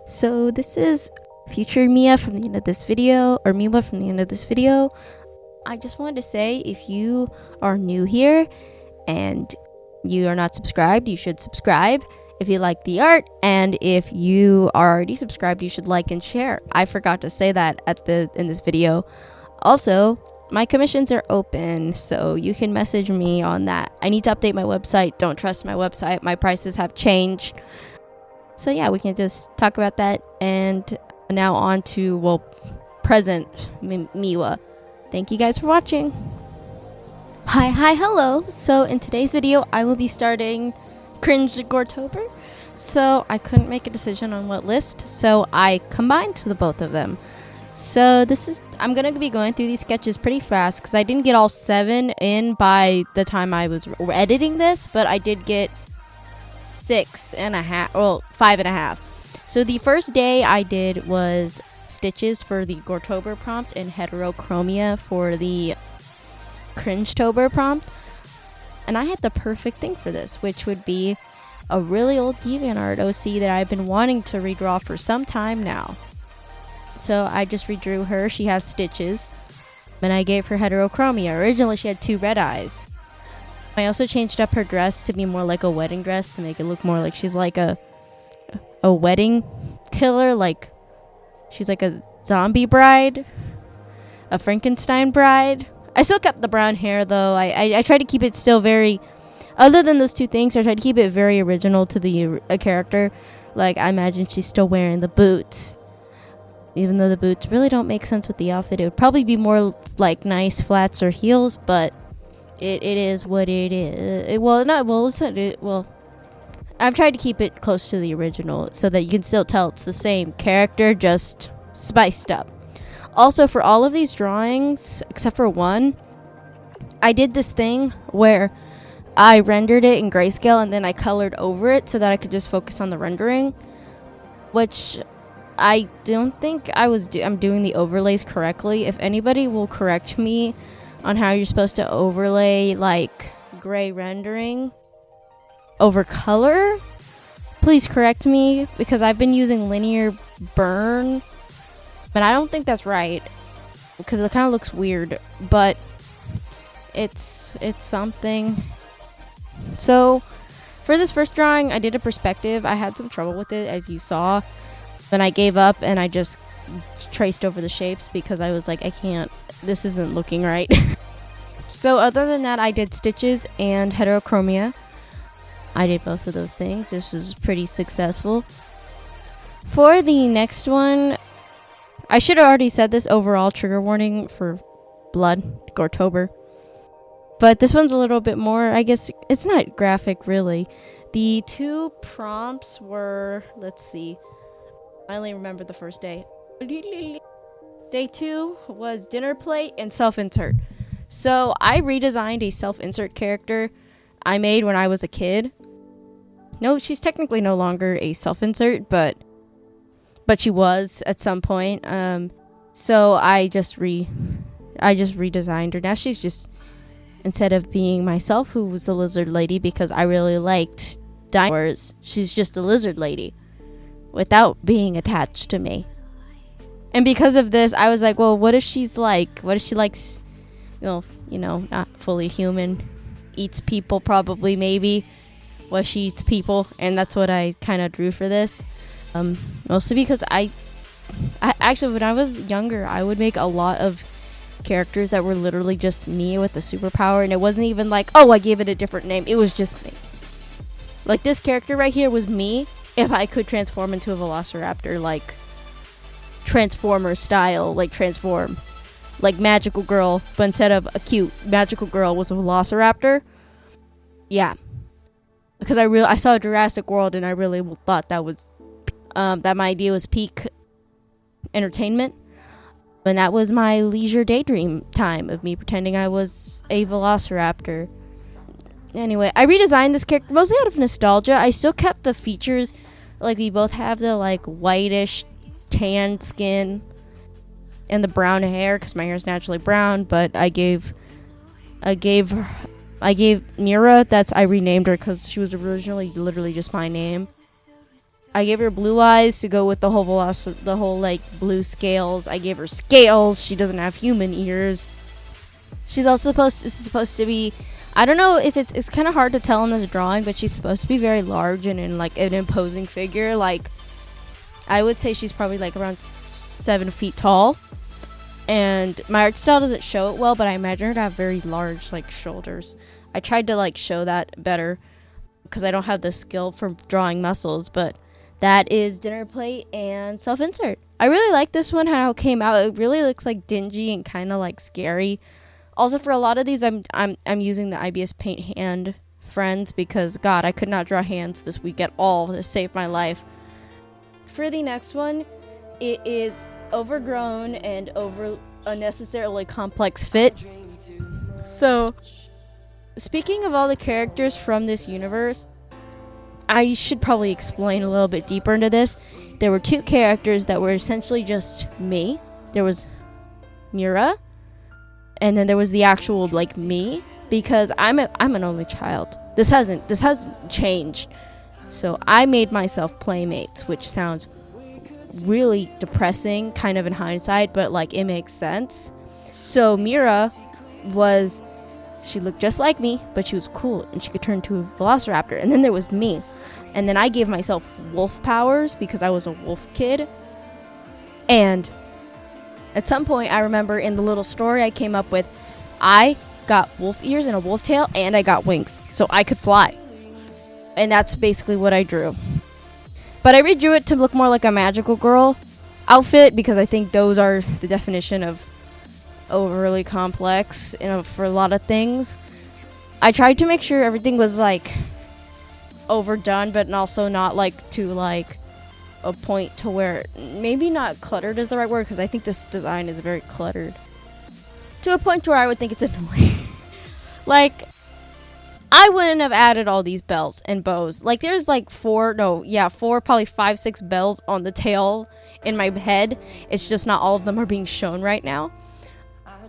So this is future Mia from the end of this video, or Mia from the end of this video. I just wanted to say, if you are new here and you are not subscribed, you should subscribe if you like the art, and if you are already subscribed, you should like and share. I forgot to say that in this video. Also, my commissions are open, so you can message me on that. I need to update my website. Don't trust my website. My prices have changed. So yeah, we can just talk about that. And now on to, present Miwa. Thank you guys for watching. Hi, hello. So in today's video, I will be starting g0ret0ber. So I couldn't make a decision on what list, so I combined the both of them. So I'm going to be going through these sketches pretty fast because I didn't get all 7 in by the time I was editing this, but I did get 5.5. So the first day I did was stitches for the g0ret0ber prompt and heterochromia for the g0ret0ber prompt. And I had the perfect thing for this, which would be a really old DeviantArt OC that I've been wanting to redraw for some time now. So I just redrew her. She has stitches. And I gave her heterochromia. Originally she had 2 red eyes. I also changed up her dress to be more like a wedding dress to make it look more like she's like a wedding killer, like she's like a zombie bride, a Frankenstein bride. I still kept the brown hair though. I tried to keep it still very, other than those 2 things, I tried to keep it very original to the character. Like I imagine she's still wearing the boots, even though the boots really don't make sense with the outfit. It would probably be more like nice flats or heels, but it is what it is. I've tried to keep it close to the original so that you can still tell it's the same character, just spiced up. Also, for all of these drawings, except for one, I did this thing where I rendered it in grayscale and then I colored over it so that I could just focus on the rendering, which I don't think I'm doing the overlays correctly. If anybody will correct me on how you're supposed to overlay like gray rendering over color, please correct me, because I've been using linear burn, but I don't think that's right because it kind of looks weird, but it's something. So for this first drawing, I did a perspective. I had some trouble with it, as you saw. Then I gave up and I just traced over the shapes because I was like, this isn't looking right. So other than that, I did stitches and heterochromia. I did both of those things. This was pretty successful. For the next one, I should have already said this, overall trigger warning for blood, g0ret0ber. But this one's a little bit more, I guess, it's not graphic really. The 2 prompts were, let's see, I only remember the first day. Day 2 was dinner plate and self-insert. So I redesigned a self-insert character I made when I was a kid. No, she's technically no longer a self-insert, but she was at some point. So I just redesigned her. Now she's just, instead of being myself, who was a lizard lady because I really liked dinosaurs, she's just a lizard lady without being attached to me. And because of this, I was like, well, what if she likes, not fully human, eats people probably, maybe. Well, she eats people, and that's what I kind of drew for this. Mostly because I actually, when I was younger, I would make a lot of characters that were literally just me with a superpower, and it wasn't even like, oh, I gave it a different name. It was just me. Like this character right here was me if I could transform into a velociraptor, like Transformer style, like transform. Like Magical Girl, but instead of a cute Magical Girl was a velociraptor. Yeah. Because I saw Jurassic World and I really thought that was that my idea was peak entertainment. And that was my leisure daydream time of me pretending I was a velociraptor. Anyway, I redesigned this character mostly out of nostalgia. I still kept the features Like, we both have the like whitish tan skin and the brown hair, because my hair is naturally brown. But I gave Mira, I renamed her because she was originally literally just my name. I gave her blue eyes to go with the whole like blue scales. I gave her scales. She doesn't have human ears. She's also supposed to be, I don't know if it's kind of hard to tell in this drawing, but she's supposed to be very large and in like an imposing figure. Like, I would say she's probably like around 7 feet tall. And my art style doesn't show it well, but I imagine her to have very large like shoulders. I tried to like show that better because I don't have the skill for drawing muscles, but that is dinner plate and self-insert. I really like this one, how it came out. It really looks like dingy and kind of like scary. Also, for a lot of these, I'm using the IBS Paint hand friends because, God, I could not draw hands this week at all to save my life. For the next one, it is overgrown and unnecessarily complex fit. So, speaking of all the characters from this universe, I should probably explain a little bit deeper into this. There were 2 characters that were essentially just me. There was Mira, and then there was the actual like me, because I'm an only child. This hasn't changed. So I made myself playmates, which sounds really depressing kind of in hindsight, but like it makes sense. So Mira she looked just like me, but she was cool and she could turn into a velociraptor. And then there was me. And then I gave myself wolf powers because I was a wolf kid. And at some point, I remember in the little story I came up with, I got wolf ears and a wolf tail, and I got wings, so I could fly. And that's basically what I drew. But I redrew it to look more like a magical girl outfit because I think those are the definition of overly complex, for a lot of things. I tried to make sure everything was like overdone, but also not like to like a point to where, maybe not cluttered is the right word, because I think this design is very cluttered, to a point to where I would think it's annoying. Like, I wouldn't have added all these bells and bows. Like, there's like 4, probably 5, 6 bells on the tail in my head. It's just not all of them are being shown right now.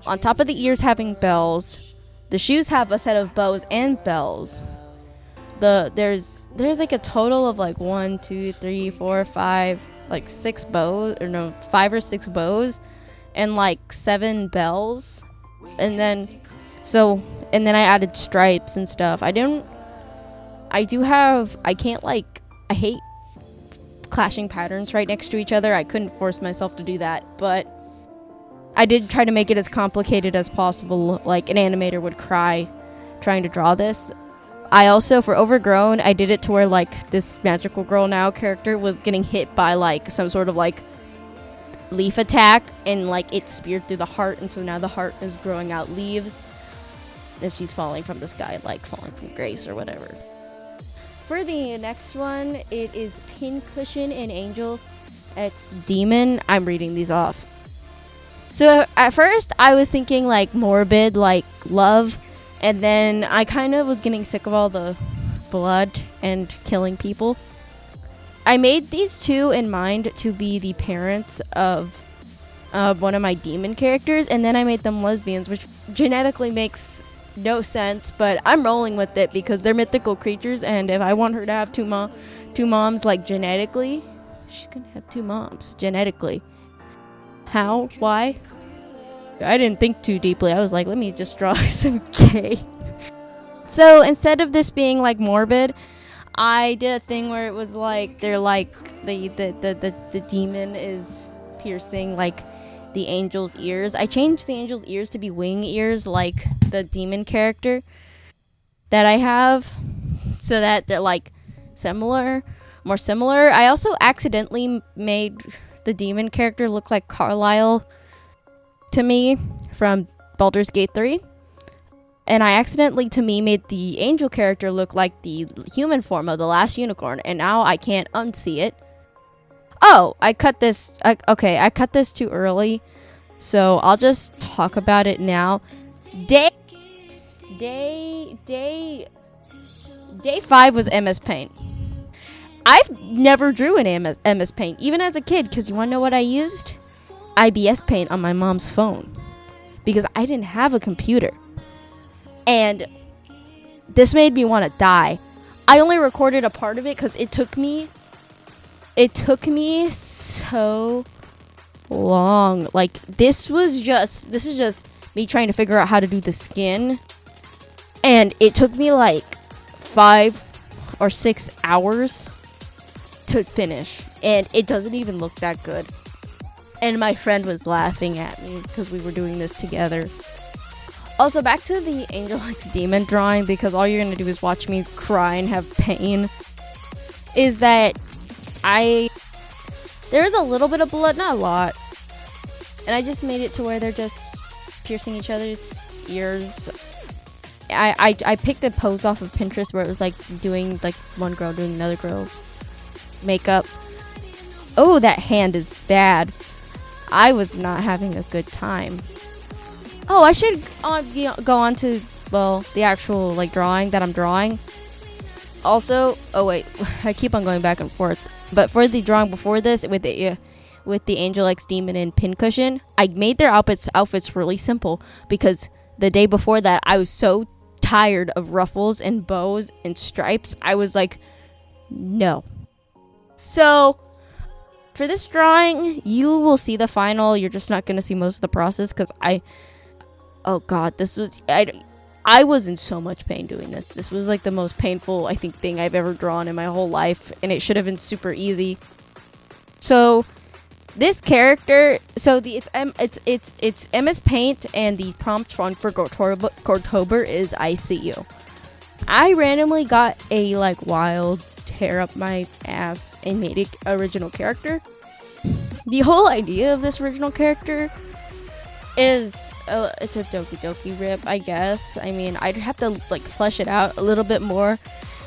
On top of the ears having bells, the shoes have a set of bows and bells. There's like a total of like 1, 2, 3, 4, 5, like 6 bows, or no, 5 or 6 bows, and like 7 bells. And then I added stripes and stuff. I hate clashing patterns right next to each other. I couldn't force myself to do that, but I did try to make it as complicated as possible, like an animator would cry trying to draw this. I also, for overgrown, I did it to where like this magical girl now character was getting hit by like some sort of like leaf attack, and like it speared through the heart, and so now the heart is growing out leaves, and she's falling from the sky, like falling from grace or whatever. For the next one, it is Pincushion and Angel X Demon. I'm reading these off. So at first I was thinking like morbid, like love, and then I kind of was getting sick of all the blood and killing people. I made these 2 in mind to be the parents of one of my demon characters, and then I made them lesbians, which genetically makes no sense, but I'm rolling with it because they're mythical creatures, and if I want her to have two moms, like genetically, she's gonna have 2 moms genetically. How? Why? I didn't think too deeply. I was like, let me just draw some gay. So instead of this being like morbid, I did a thing where it was like they're like the demon is piercing like the angel's ears. I changed the angel's ears to be wing ears like the demon character that I have, so that they're like more similar. I also accidentally made the demon character look like Carlisle to me from Baldur's Gate 3. And I accidentally, to me, made the angel character look like the human form of the last unicorn. And now I can't unsee it. Oh, I cut this. I cut this too early. So I'll just talk about it now. Day 5 was MS Paint. I've never drew in MS Paint, even as a kid, because you want to know what I used? IBS Paint on my mom's phone, because I didn't have a computer. And this made me want to die. I only recorded a part of it because it took me so long. Like, this is just me trying to figure out how to do the skin, and it took me like 5 or 6 hours to finish, and it doesn't even look that good. And my friend was laughing at me because we were doing this together. Also, back to the Angel X Demon drawing, because all you're gonna do is watch me cry and have pain, is that there's a little bit of blood, not a lot, and I just made it to where they're just piercing each other's ears. I picked a pose off of Pinterest where it was like doing like one girl doing another girl's makeup. Oh, that hand is bad. I was not having a good time. Oh, I should go on to, well, the actual like drawing that I'm drawing. Also, oh wait, I keep on going back and forth. But for the drawing before this, with the Angel X Demon and Pincushion, I made their outfits really simple, because the day before that, I was so tired of ruffles and bows and stripes. I was like, no. So for this drawing, you will see the final. You're just not going to see most of the process, because oh god, I was in so much pain doing this. This was like the most painful, I think, thing I've ever drawn in my whole life, and it should have been super easy. So this character, so it's MS Paint, and the prompt font for g0ret0ber is I see you. I randomly got a like wild tear up my ass and made an original character. The whole idea of this original character is it's a Doki Doki rip, I guess. I mean, I'd have to like flesh it out a little bit more,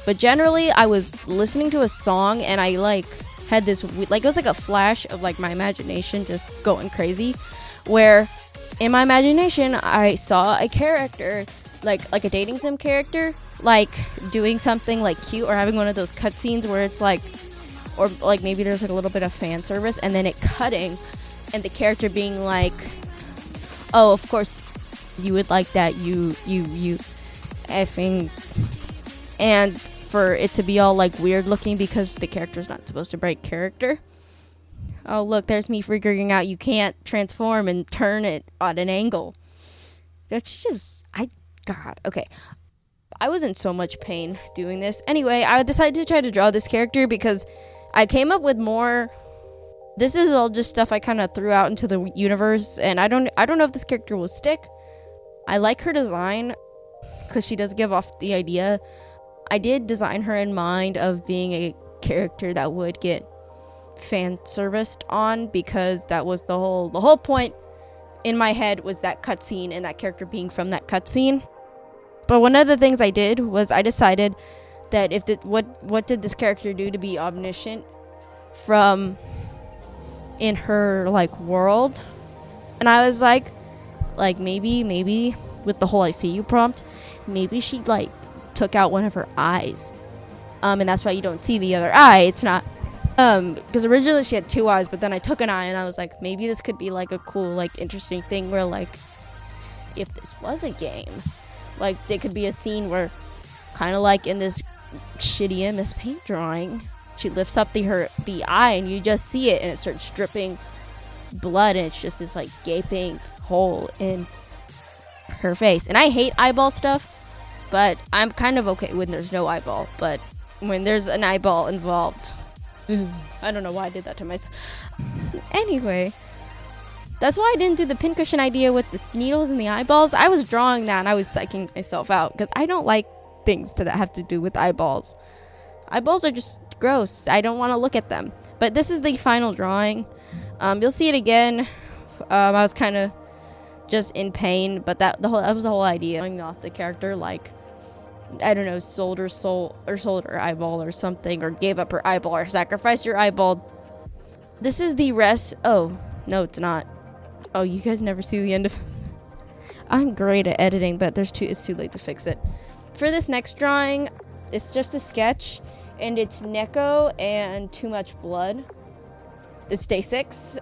but generally I was listening to a song, and I like had this like, it was like a flash of like my imagination just going crazy, where in my imagination I saw a character like a dating sim character, like doing something like cute, or having one of those cutscenes where it's like, or like maybe there's like a little bit of fan service, and then it cutting, and the character being like, oh, of course you would like that, you effing, and for it to be all like weird looking because the character's not supposed to break character. Oh look, there's me figuring out you can't transform and turn it at an angle. That's just, God, okay. I was in so much pain doing this. Anyway, I decided to try to draw this character because I came up with more. This is all just stuff I kind of threw out into the universe, and I don't know if this character will stick. I like her design because she does give off the idea. I did design her in mind of being a character that would get fan serviced on, because that was the whole point in my head, was that cutscene and that character being from that cutscene. But one of the things I did was I decided that what did this character do to be omniscient from in her like world, and I was like maybe with the whole I see you prompt, maybe she like took out one of her eyes, and that's why you don't see the other eye. It's not because originally she had 2 eyes, but then I took an eye, and I was like, maybe this could be like a cool, like interesting thing where like if this was a game, like there could be a scene where kind of like in this shitty MS Paint drawing, she lifts up the eye, and you just see it, and it starts dripping blood, and it's just this like gaping hole in her face. And I hate eyeball stuff, but I'm kind of okay when there's no eyeball. But when there's an eyeball involved, I don't know why I did that to myself. Anyway, that's why I didn't do the pincushion idea with the needles and the eyeballs. I was drawing that, and I was psyching myself out because I don't like things that have to do with eyeballs. Eyeballs are just gross. I don't want to look at them. But this is the final drawing. You'll see it again. I was kind of just in pain, but that was the whole idea. Going off the character, like, I don't know, sold her eyeball or something, or gave up her eyeball, or sacrificed your eyeball. This is the rest. Oh no, it's not. Oh, you guys never see the end of. I'm great at editing, but it's too late to fix it. For this next drawing, it's just a sketch. and it's Neko and Too Much Blood. It's day 6.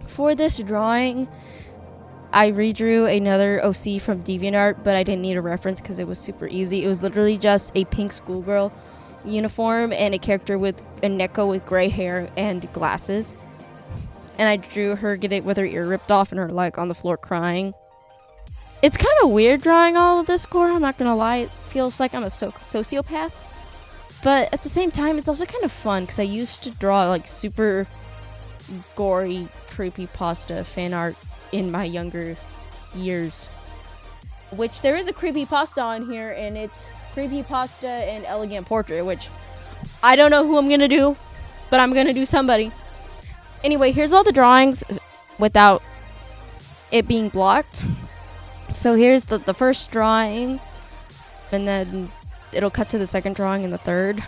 For this drawing, I redrew another OC from DeviantArt, but I didn't need a reference because it was super easy. It was literally just a pink schoolgirl uniform and a character with a Neko with gray hair and glasses. And I drew her get it with her ear ripped off and her like on the floor crying. It's kind of weird drawing all of this gore, I'm not gonna lie. It feels like I'm a sociopath. But at the same time, it's also kind of fun because I used to draw like super gory creepypasta fan art in my younger years. Which there is a creepypasta on here, and it's creepypasta and elegant portrait, which I don't know who I'm gonna do, but I'm gonna do somebody. Anyway, here's all the drawings without it being blocked. So here's the first drawing, and then it'll cut to the second drawing and the third.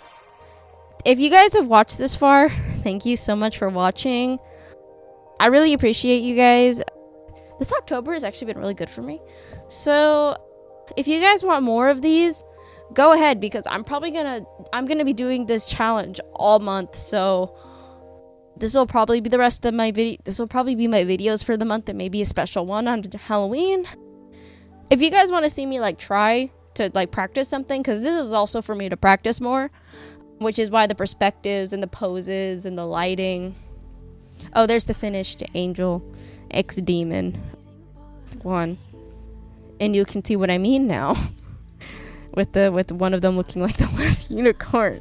If you guys have watched this far, thank you so much for watching. I really appreciate you guys. This October has actually been really good for me. So if you guys want more of these, go ahead, because I'm gonna be doing this challenge all month. So this will probably be the rest of my video. This will probably be my videos for the month, and maybe a special one on Halloween. If you guys want to see me like try to like practice something, because this is also for me to practice more, which is why the perspectives and the poses and the lighting. Oh, there's the finished angel ex-demon one, and you can see what I mean now with one of them looking like the last unicorn.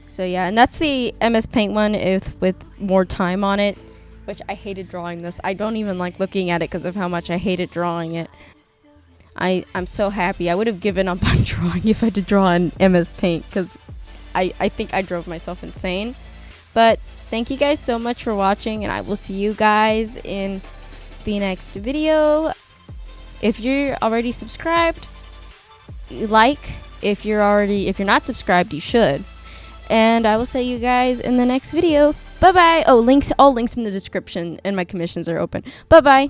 So yeah, and that's the MS Paint one with more time on it, which I hated drawing this. I don't even like looking at it because of how much I hated drawing it. I'm so happy. I would have given up on drawing if I had to draw in MS Paint, because I think I drove myself insane. But thank you guys so much for watching, and I will see you guys in the next video. If you're already subscribed, like. If you're not subscribed, you should. And I will see you guys in the next video. Bye bye. Oh, all links in the description, and my commissions are open. Bye bye.